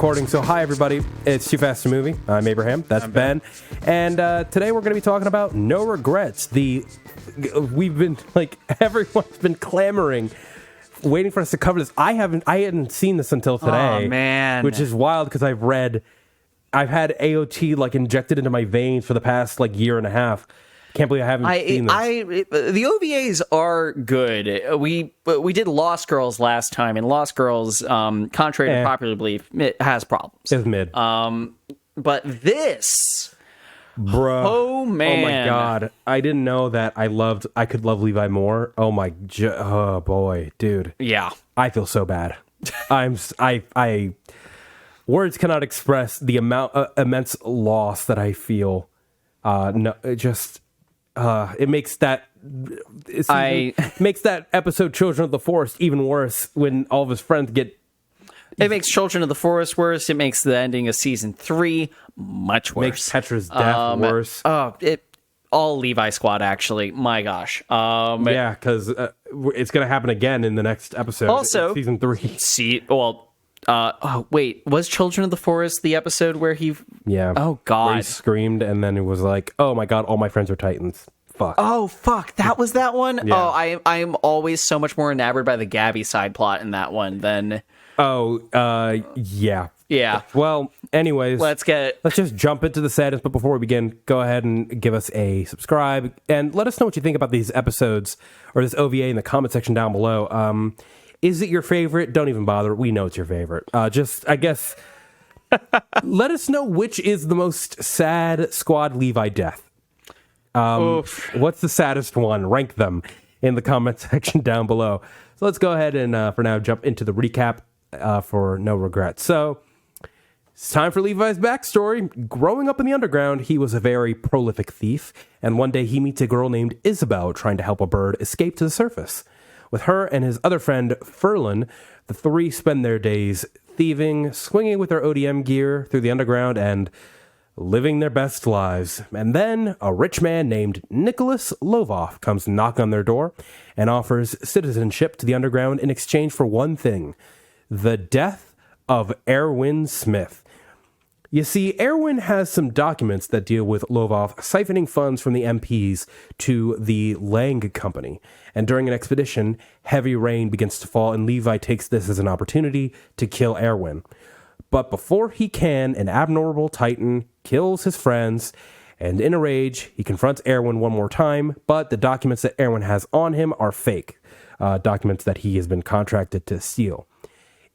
recording. So hi everybody, it's 2FAST2MOVIE. I'm Abraham, that's Ben. And today we're going to be talking about No Regrets. We've been, everyone's been clamoring, waiting for us to cover this. I hadn't seen this until today. Oh, man. Which is wild because I've had AOT injected into my veins for the past year and a half. Can't believe I haven't seen this. The OVAs are good. We did Lost Girls last time, and Lost Girls, contrary to popular belief, it has problems. It's mid. But this, bro, oh man, oh my god, I didn't know that I could love Levi more. Oh boy, dude. Yeah, I feel so bad. I words cannot express the immense loss that I feel. It makes that makes that episode Children of the Forest even worse when all of his friends get. It makes Children of the Forest worse. It makes the ending of season 3 much worse. Makes Petra's death worse. All Levi squad, actually. My gosh. Yeah, because it's going to happen again in the next episode. Also, season 3. Wait, was Children of the Forest the episode where he... Yeah. Oh, God. Where he screamed, and then it was like, oh my god, all my friends are Titans. Fuck. Oh, fuck. That was that one? Yeah. Oh, I am always so much more enamored by the Gabby side plot in that one than... Oh, yeah. Yeah. Well, anyways, let's just jump into the sadness. But before we begin, go ahead and give us a subscribe and let us know what you think about these episodes or this OVA in the comment section down below. Is it your favorite? Don't even bother. We know it's your favorite. I guess, let us know which is the most sad Squad Levi death. What's the saddest one? Rank them in the comment section down below. So let's go ahead and for now jump into the recap for No Regrets. So it's time for Levi's backstory. Growing up in the underground, he was a very prolific thief, and one day he meets a girl named Isabel trying to help a bird escape to the surface. With her and his other friend, Ferlin, the three spend their days thieving, swinging with their ODM gear through the underground, and living their best lives. And then a rich man named Nicholas Lovoff comes to knock on their door and offers citizenship to the underground in exchange for one thing: the death of Erwin Smith. You see, Erwin has some documents that deal with Lovoff siphoning funds from the MPs to the Lang Company. And during an expedition, heavy rain begins to fall, and Levi takes this as an opportunity to kill Erwin. But before he can, an abnormal Titan kills his friends, and in a rage, he confronts Erwin one more time, but the documents that Erwin has on him are fake, documents that he has been contracted to steal.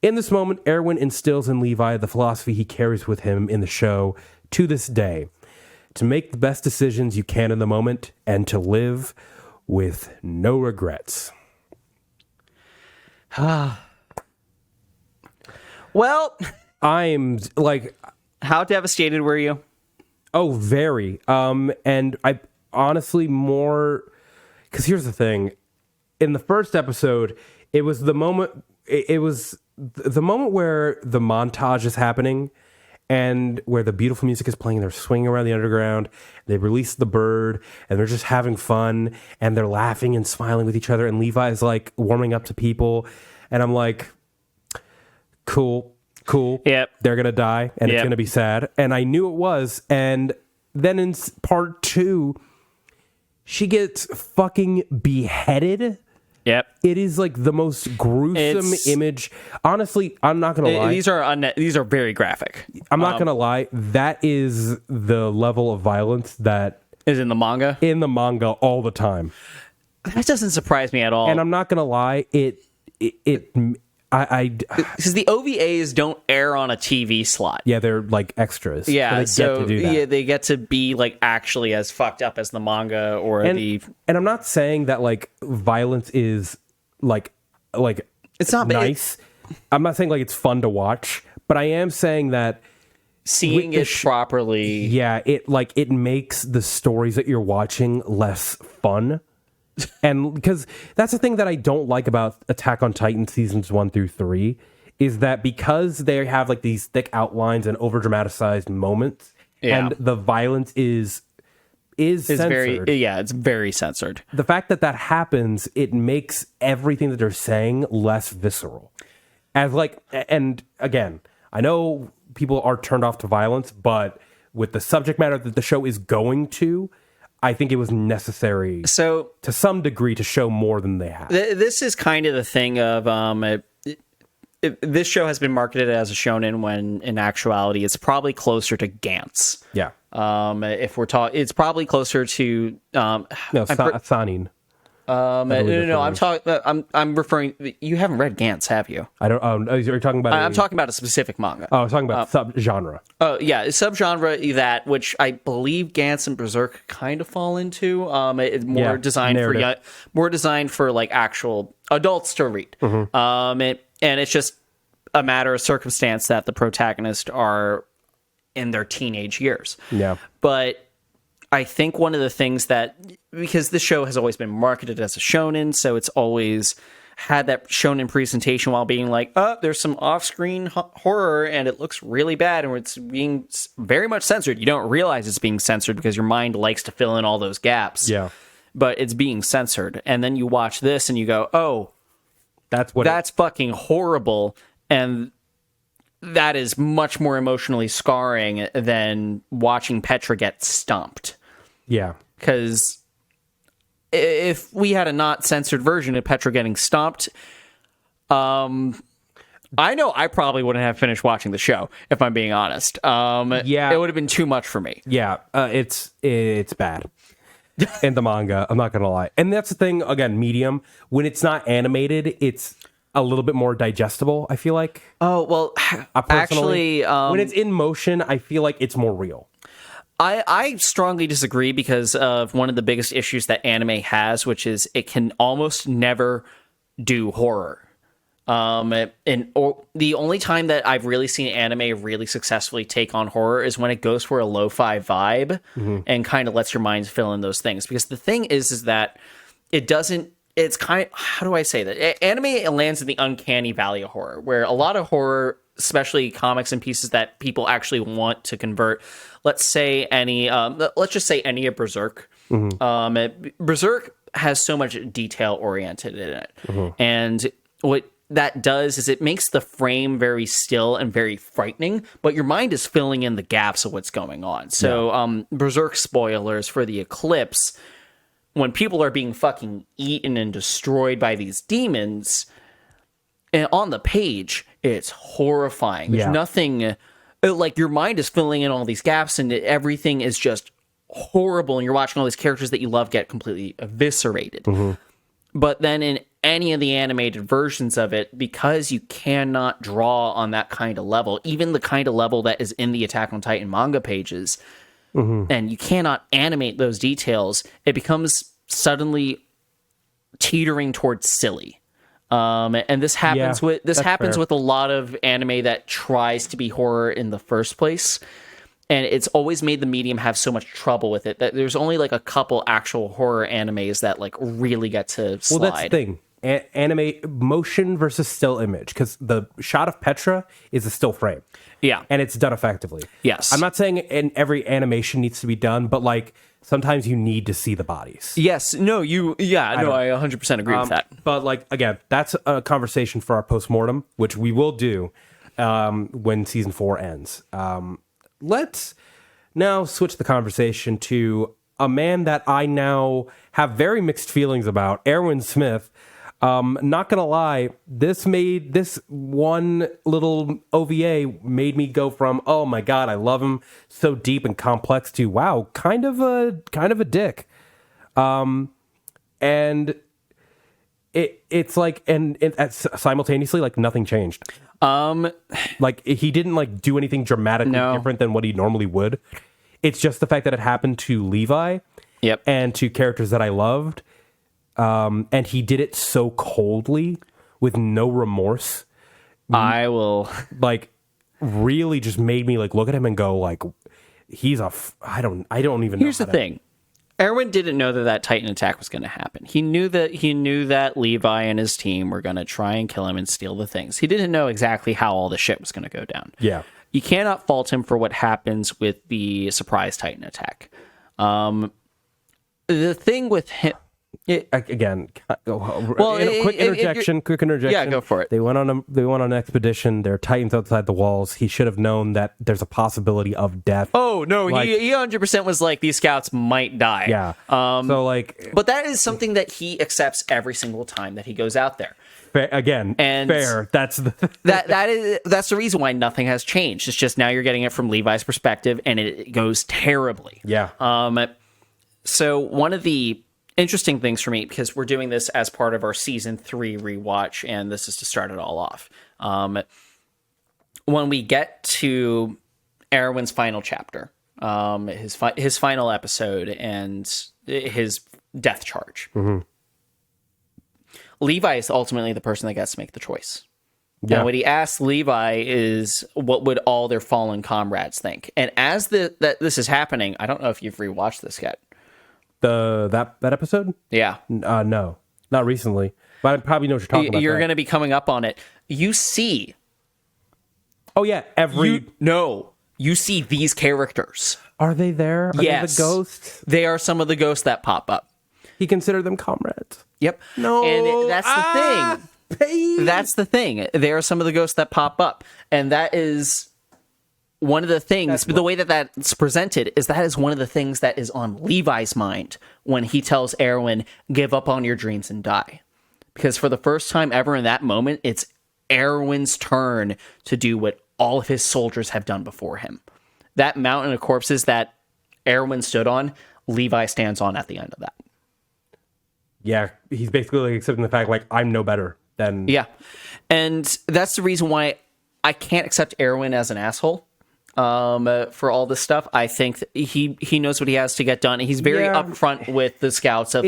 In this moment, Erwin instills in Levi the philosophy he carries with him in the show to this day: to make the best decisions you can in the moment and to live with no regrets. Well, I'm how devastated were you? Oh, very. And I honestly more, because here's the thing. In the first episode, it was the moment where the montage is happening and where the beautiful music is playing. They're swinging around the underground. They release the bird and they're just having fun and they're laughing and smiling with each other. And Levi's warming up to people. And I'm like, cool. Yep. They're going to die and it's going to be sad. And I knew it was. And then in part 2, she gets fucking beheaded. Yep. It is the most gruesome image. Honestly, I'm not going to lie. These are very graphic. I'm not going to lie. That is the level of violence that is in the manga. In the manga all the time. That doesn't surprise me at all. And I'm not going to lie. Because the OVAs don't air on a TV slot. Yeah, they're extras. Yeah, so they get to do that. Yeah, they get to be actually as fucked up as the manga or And I'm not saying that violence is it's not nice. I'm not saying it's fun to watch, but I am saying that seeing it properly. Yeah, it makes the stories that you're watching less fun. And because that's the thing that I don't like about Attack on Titan seasons 1 through 3 is that because they have these thick outlines and over dramatized moments, and the violence is censored. It's very censored. The fact that happens, it makes everything that they're saying less visceral. And again, I know people are turned off to violence, but with the subject matter that the show is going to, I think it was necessary So to some degree to show more than they have. This is kind of the thing of this show has been marketed as a shonen when in actuality it's probably closer to Gantz. Yeah. If we're talking, it's probably closer to Sanin. No. I'm talking. I'm referring. You haven't read Gantz, have you? I don't. You're talking about. I'm talking about a specific manga. I was talking about subgenre. Oh yeah, subgenre that which I believe Gantz and Berserk kind of fall into. It's more designed narrative. more designed for like actual adults to read. And it's just a matter of circumstance that the protagonists are in their teenage years. Yeah. But I think one of the things that, because this show has always been marketed as a shonen, so it's always had that shonen presentation while being like, oh, there's some off-screen horror and it looks really bad and it's being very much censored. You don't realize it's being censored because your mind likes to fill in all those gaps. Yeah. But it's being censored. And then you watch this and you go, oh, that's fucking horrible. And that is much more emotionally scarring than watching Petra get stomped. Yeah. Because if we had a not censored version of Petra getting stomped, I know I probably wouldn't have finished watching the show, if I'm being honest. Yeah. It would have been too much for me. Yeah. It's bad. In the manga, I'm not gonna lie. And that's the thing, again, medium, when it's not animated, it's a little bit more digestible, I feel like. Oh, well, actually... when it's in motion, I feel like it's more real. I strongly disagree because of one of the biggest issues that anime has, which is it can almost never do horror. The only time that I've really seen anime really successfully take on horror is when it goes for a lo-fi vibe and kind of lets your mind fill in those things. Because the thing is that it doesn't, it's kind of, how do I say that? Anime lands in the uncanny valley of horror, where a lot of horror, especially comics and pieces that people actually want to convert, let's just say any of Berserk. Berserk has so much detail oriented in it. And what that does is it makes the frame very still and very frightening, but your mind is filling in the gaps of what's going on. So Berserk spoilers for the Eclipse, when people are being fucking eaten and destroyed by these demons, and on the page, it's horrifying. There's nothing, like, your mind is filling in all these gaps and everything is just horrible, and you're watching all these characters that you love get completely eviscerated. But then in any of the animated versions of it, because you cannot draw on that kind of level, even the kind of level that is in the Attack on Titan manga pages, and you cannot animate those details, it becomes suddenly teetering towards silly. And this happens with a lot of anime that tries to be horror in the first place. And it's always made the medium have so much trouble with it that there's only like a couple actual horror animes that like really get to slide. Well, that's the thing. Anime motion versus still image, because the shot of Petra is a still frame. Yeah. And it's done effectively. Yes. I'm not saying every animation needs to be done, but like sometimes you need to see the bodies. Yes. No, I 100% agree with that. But like, again, that's a conversation for our postmortem, which we will do when season 4 ends. Let's now switch the conversation to a man that I now have very mixed feelings about, Erwin Smith. Not gonna lie, this one little OVA made me go from, oh my god, I love him, so deep and complex, to wow, kind of a dick. And it's like, and simultaneously, like, nothing changed. Like, he didn't like do anything dramatically different than what he normally would. It's just the fact that it happened to Levi, and to characters that I loved. And he did it so coldly with no remorse. I will like really just made me like look at him and go like, he's I don't even know. Here's the thing. Erwin didn't know that Titan attack was going to happen. He knew that Levi and his team were going to try and kill him and steal the things. He didn't know exactly how all the shit was going to go down. Yeah. You cannot fault him for what happens with the surprise Titan attack. The thing with him, Again, Well, quick interjection. Yeah, go for it. They went on an expedition. There are Titans outside the walls. He should have known that there's a possibility of death. Oh no, he 100% was like, these scouts might die. Yeah. But that is something that he accepts every single time that he goes out there. Fair. That's the that's the reason why nothing has changed. It's just now you're getting it from Levi's perspective, and it goes terribly. Yeah. So one of the interesting things for me, because we're doing this as part of our season 3 rewatch, and this is to start it all off. When we get to Erwin's final chapter, his final episode, and his death charge, Levi is ultimately the person that gets to make the choice. Yeah. And what he asks Levi is, what would all their fallen comrades think? And as this is happening, I don't know if you've rewatched this yet. That episode? Yeah. No, not recently. But I probably know what you're talking about. You're going to be coming up on it. You see. Oh yeah, you see these characters. Are they there? Are yes. they the ghosts? They are some of the ghosts that pop up. He considered them comrades. Yep. No. And that's the thing. That's the thing. There are some of the ghosts that pop up. And that is one of the things, the way that that's presented is that is one of the things that is on Levi's mind when he tells Erwin, give up on your dreams and die. Because for the first time ever in that moment, it's Erwin's turn to do what all of his soldiers have done before him. That mountain of corpses that Erwin stood on, Levi stands on at the end of that. Yeah, he's basically like accepting the fact, like, I'm no better than... Yeah, and that's the reason why I can't accept Erwin as an asshole for all this stuff. I think that he knows what he has to get done. He's very upfront with the scouts of,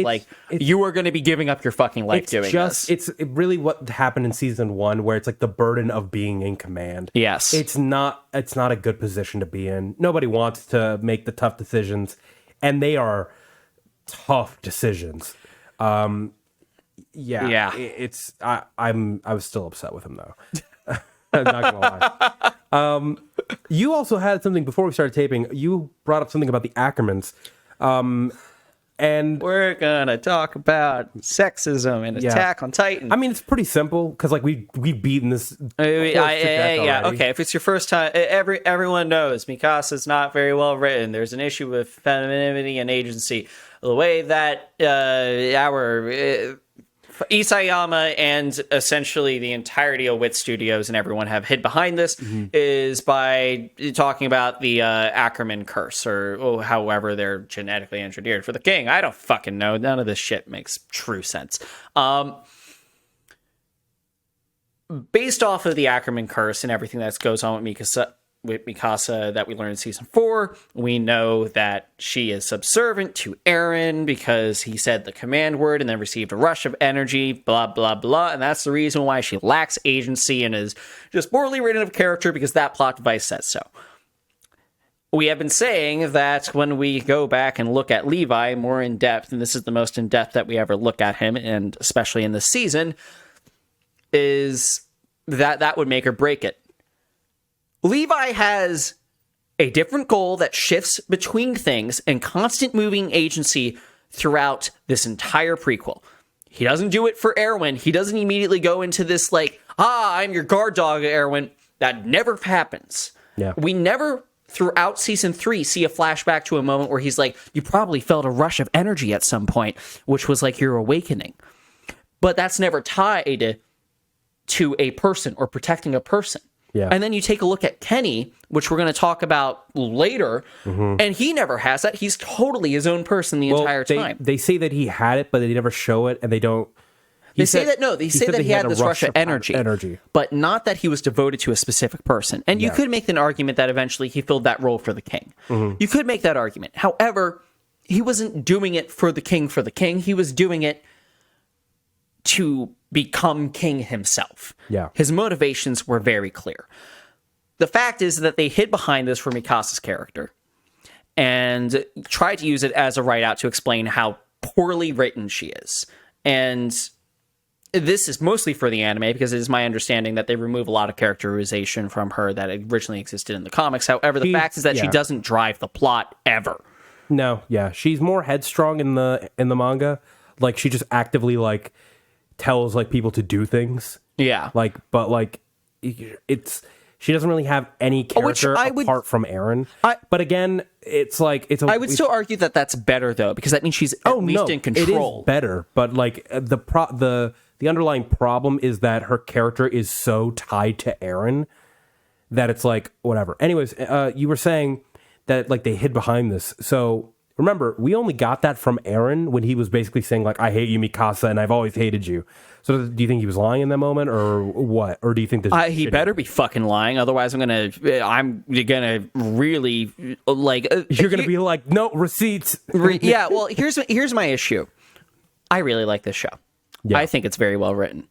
you are going to be giving up your fucking life doing this. It's really what happened in season 1, where it's like the burden of being in command. Yes. It's not a good position to be in. Nobody wants to make the tough decisions, and they are tough decisions. I was still upset with him though. I'm not gonna lie. You also had something before we started taping. You brought up something about the Ackermans, and we're gonna talk about sexism and Attack on Titan. I mean, it's pretty simple because like we've beaten this. Okay. If it's your first time, everyone knows Mikasa's not very well written. There's an issue with femininity and agency. The way that our Isayama and essentially the entirety of Wit Studios and everyone have hid behind this is by talking about the Ackerman curse, or however they're genetically engineered for the king. I don't fucking know. None of this shit makes true sense. Based off of the Ackerman curse and everything that goes on with Mikasa that we learned in season 4, we know that she is subservient to Eren because he said the command word and then received a rush of energy, blah, blah, blah. And that's the reason why she lacks agency and is just poorly written of character because that plot device says so. We have been saying that when we go back and look at Levi more in depth, and this is the most in depth that we ever look at him, and especially in this season, is that would make or break it. Levi has a different goal that shifts between things and constant moving agency throughout this entire prequel. He doesn't do it for Erwin. He doesn't immediately go into this like, I'm your guard dog, Erwin. That never happens. Yeah. We never, throughout season 3, see a flashback to a moment where he's like, you probably felt a rush of energy at some point, which was like your awakening. But that's never tied to a person or protecting a person. Yeah. And then you take a look at Kenny, which we're going to talk about later, and he never has that. He's totally his own person the entire time. They say that he had it, but they never show it, and they don't. They say that he had this rush of energy, but not that he was devoted to a specific person. And you could make an argument that eventually he filled that role for the king. You could make that argument. However, he wasn't doing it for the king. He was doing it to become king himself. Yeah. His motivations were very clear. The fact is that they hid behind this for Mikasa's character and tried to use it as a write-out to explain how poorly written she is. And this is mostly for the anime because it is my understanding that they remove a lot of characterization from her that originally existed in the comics. However, the fact is that she doesn't drive the plot ever. No, yeah. She's more headstrong in the manga. Like she just actively like tells like people to do things. Yeah. Like, but like it's she doesn't really have any character apart from Aaron. But again, it's like I would still argue that that's better though, because that means she's at least in control. It is better, but like the underlying problem is that her character is so tied to Aaron that it's like whatever. Anyways, you were saying that like they hid behind this. So remember, we only got that from Aaron when he was basically saying like, "I hate you, Mikasa, and I've always hated you." So do you think he was lying in that moment, or what? Or do you think this? He better be fucking lying, otherwise I'm gonna really like. You're gonna be like, no receipts. Yeah. Well, here's my issue. I really like this show. Yeah. I think it's very well written.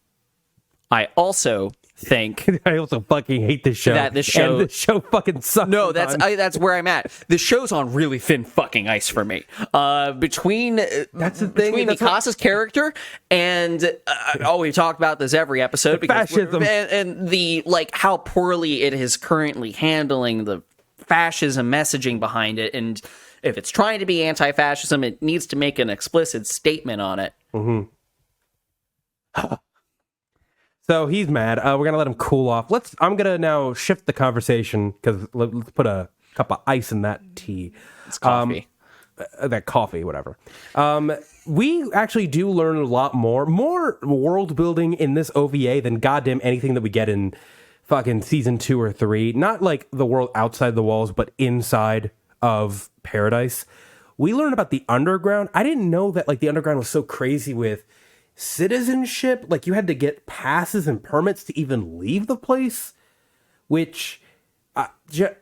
I also think I also fucking hate this show. That this show fucking sucks. No, that's where I'm at. The show's on really thin fucking ice for me. Between Mikasa's character and we talk about this every episode because fascism and the like how poorly it is currently handling the fascism messaging behind it, and if it's trying to be anti-fascism, it needs to make an explicit statement on it. Mm-hmm. So he's mad. We're gonna let him cool off. I'm gonna now shift the conversation because let's put a cup of ice in that tea. It's coffee. That coffee, whatever. We actually do learn a lot more world building in this OVA than goddamn anything that we get in fucking season 2 or 3. Not like the world outside the walls, but inside of Paradise. We learn about the underground. I didn't know that like the underground was so crazy with citizenship. Like you had to get passes and permits to even leave the place, which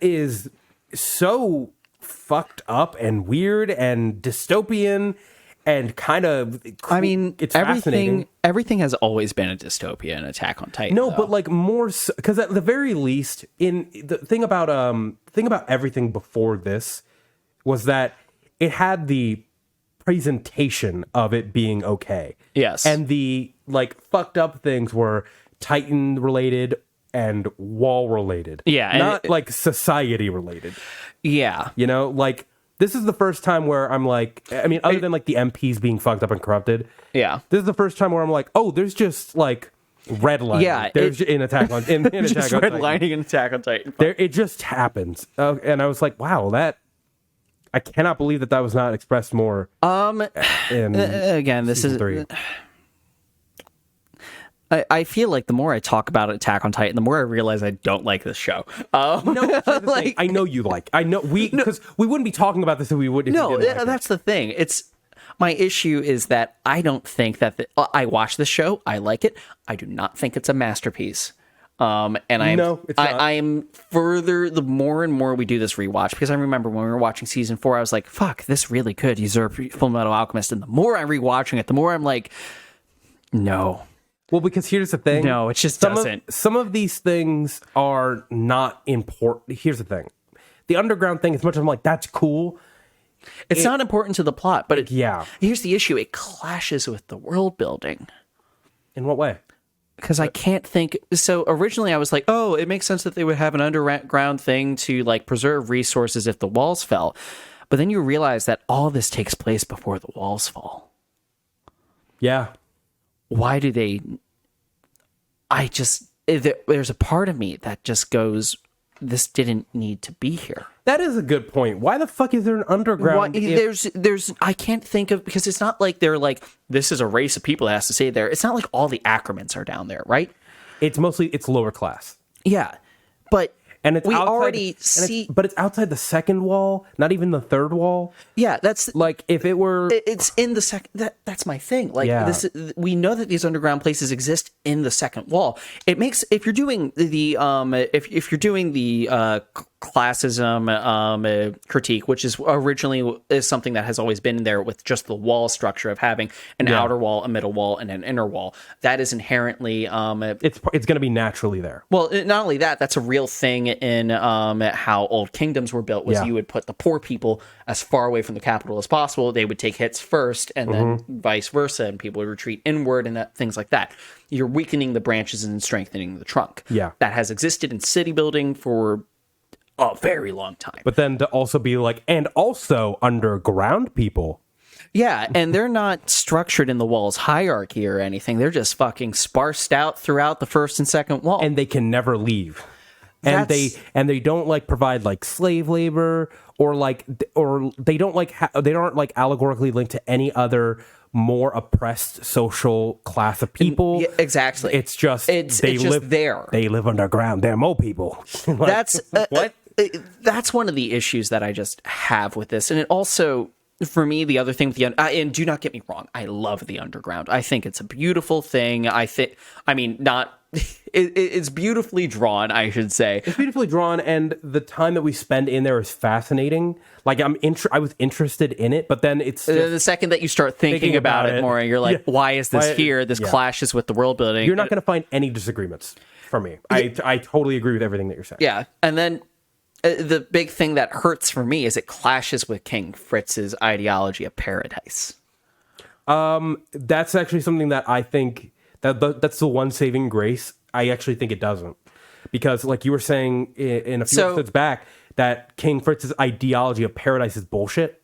is so fucked up and weird and dystopian and kind of cool. I mean, it's fascinating. Everything has always been a dystopia in Attack on Titan. No, though. but like more because at the very least, in the thing about everything before this was that it had the presentation of it being okay. Yes. And the like fucked up things were Titan related and wall related. Yeah. Not like society related. Yeah. You know, like this is the first time where I'm like, I mean, other than like the MPs being fucked up and corrupted. Yeah. This is the first time where I'm like, oh, there's just like redlining. Yeah. There's in Attack on in Attack just on redlining in Attack on Titan. It just happens. And I was like, wow, I cannot believe that was not expressed more. Again, this is 3. I feel like the more I talk about Attack on Titan, the more I realize I don't like this show. No, like, I know you like. I know because we wouldn't be talking about this if we would. No, that's the thing. It's my issue is that I don't think that I watch this show. I like it. I do not think it's a masterpiece. And I'm further the more and more we do this rewatch, because I remember when we were watching season 4, I was like, fuck, this really could usurp Full Metal Alchemist. And the more I'm rewatching it, the more I'm like, no. Well, because here's the thing. No, it just doesn't. Some of these things are not important. Here's the thing. The underground thing, as much as I'm like, that's cool. It's not important to the plot, but yeah. Here's the issue. It clashes with the world building. In what way? Because I can't think. So originally I was like, oh, it makes sense that they would have an underground thing to like preserve resources if the walls fell. But then you realize that all this takes place before the walls fall. Yeah. Why do they? There's a part of me that just goes, this didn't need to be here. That is a good point. Why the fuck is there an underground? There's I can't think of, because it's not like they're like, this is a race of people that has to stay there. It's not like all the Ackermans are down there, right? It's lower class. Yeah, but and it's we outside, already see, but it's outside the second wall, not even the third wall. Yeah, that's like if it were, it's in the second. That's my thing. Like this, we know that these underground places exist in the second wall. It makes if you're doing the if you're doing the classism critique, which is originally is something that has always been there with just the wall structure of having an outer wall, a middle wall, and an inner wall. That is inherently it's going to be naturally there. Well, not only that, that's a real thing in how old kingdoms were built. Was you would put the poor people as far away from the capital as possible. They would take hits first, and then vice versa, and people would retreat inward and things like that. You're weakening the branches and strengthening the trunk. Yeah, that has existed in city building for a very long time. But then to also be like, and also underground people. Yeah, and they're not structured in the wall's hierarchy or anything. They're just fucking sparsed out throughout the first and second wall. And they can never leave. And they don't like provide like slave labor or they don't like they aren't like allegorically linked to any other more oppressed social class of people. Yeah, exactly. It's just there. They live underground. They're mole people. Like, that's what? That's one of the issues that I just have with this, and it also. For me, the other thing with the and do not get me wrong, I love the underground. I think it's a beautiful thing. It's beautifully drawn, I should say. It's beautifully drawn, and the time that we spend in there is fascinating. Like I was interested in it, but then it's just the second that you start thinking about it more, you're like, why is this here? This clashes with the world building. You're not going to find any disagreements from me. I totally agree with everything that you're saying. Yeah, and then. The big thing that hurts for me is it clashes with King Fritz's ideology of paradise. That's actually something that I think that's the one saving grace. I actually think it doesn't, because like you were saying in a few episodes back, that King Fritz's ideology of paradise is bullshit.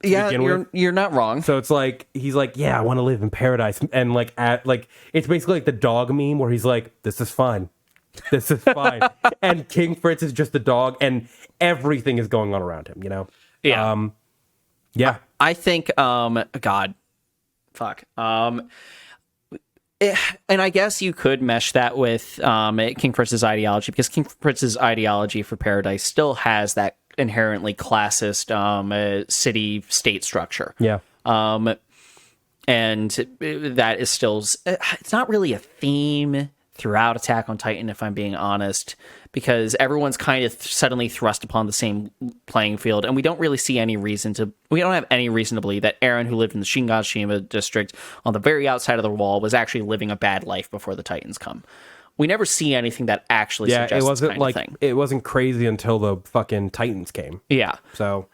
Yeah, you're not wrong. So it's like he's like, yeah, I want to live in paradise, and it's basically like the dog meme where he's like, this is fine. This is fine. And King Fritz is just the dog, and everything is going on around him, you know? Yeah. Yeah. I think, God, fuck. And I guess you could mesh that with King Fritz's ideology, because King Fritz's ideology for paradise still has that inherently classist city-state structure. Yeah. And that is still... It's not really a theme throughout Attack on Titan, if I'm being honest, because everyone's kind of suddenly thrust upon the same playing field, and we don't really see any reason to... We don't have any reason to believe that Eren, who lived in the Shinganshima district on the very outside of the wall, was actually living a bad life before the Titans come. We never see anything that actually suggests it wasn't this kind like of thing. It wasn't crazy until the fucking Titans came. Yeah. So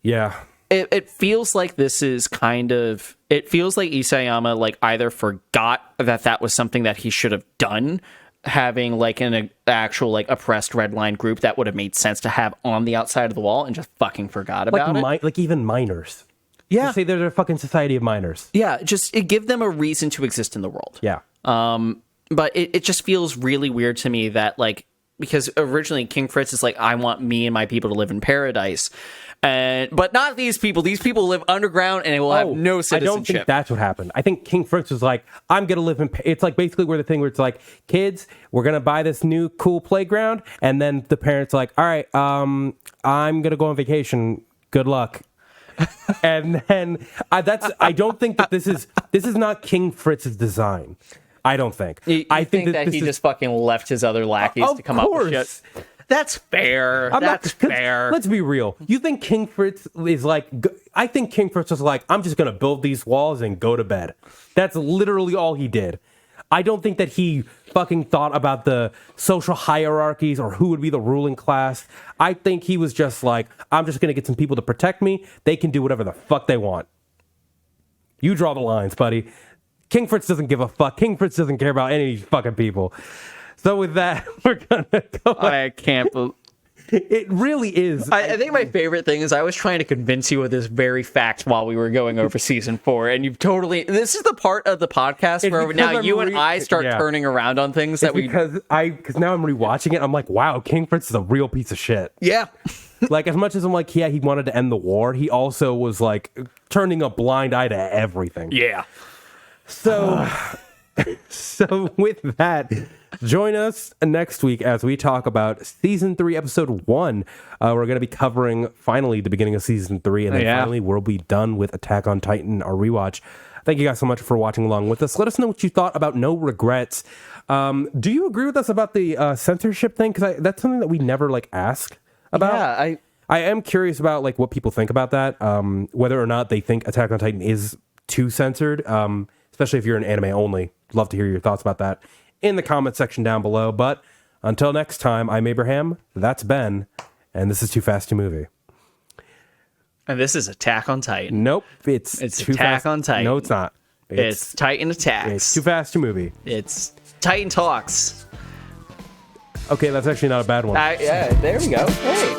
yeah. It feels like this is kind of... It feels like Isayama like either forgot that was something that he should have done, having like an actual like oppressed red line group that would have made sense to have on the outside of the wall, and just fucking forgot about it. Like even minors. Yeah. Just say they're a fucking society of minors. Yeah, just give them a reason to exist in the world. Yeah. But it just feels really weird to me that like, because originally King Fritz is like, I want me and my people to live in paradise. But not these people. These people live underground and they will have no citizenship. I don't think that's what happened. I think King Fritz was like, I'm going to live in... It's like basically where the thing where it's like, kids, we're going to buy this new cool playground. And then the parents are like, all right, I'm going to go on vacation. Good luck. And then I don't think that this is not King Fritz's design. I don't think. I think that he just fucking left his other lackeys to come up with shit. That's fair. That's fair. Let's be real. You think King Fritz is like... I think King Fritz was like, I'm just going to build these walls and go to bed. That's literally all he did. I don't think that he fucking thought about the social hierarchies or who would be the ruling class. I think he was just like, I'm just going to get some people to protect me. They can do whatever the fuck they want. You draw the lines, buddy. King Fritz doesn't give a fuck. King Fritz doesn't care about any of these fucking people. So with that, we're going to go... I can't believe... It really is. I think my favorite thing is I was trying to convince you of this very fact while we were going over season 4, and you've totally... This is the part of the podcast where now you and I start turning around on things that because now I'm rewatching it, I'm like, wow, King Fritz is a real piece of shit. Yeah. Like, as much as I'm like, yeah, he wanted to end the war, he also was like turning a blind eye to everything. Yeah. So with that, join us next week as we talk about season 3, episode 1. We're going to be covering finally the beginning of season 3, and then finally we'll be done with Attack on Titan, our rewatch. Thank you guys so much for watching along with us. Let us know what you thought about No Regrets. Do you agree with us about the censorship thing? Because that's something that we never like ask about. Yeah, I am curious about like what people think about that. Whether or not they think Attack on Titan is too censored. Especially if you're an anime only. Love to hear your thoughts about that in the comment section down below. But until next time, I'm Abraham, that's Ben, and this is 2FAST2MOVIE. And this is Attack on Titan. Nope, it's Attack on Titan. No, it's not. It's Titan Attacks. It's 2FAST2MOVIE. It's Titan Talks. Okay, that's actually not a bad one. Yeah, there we go. Hey.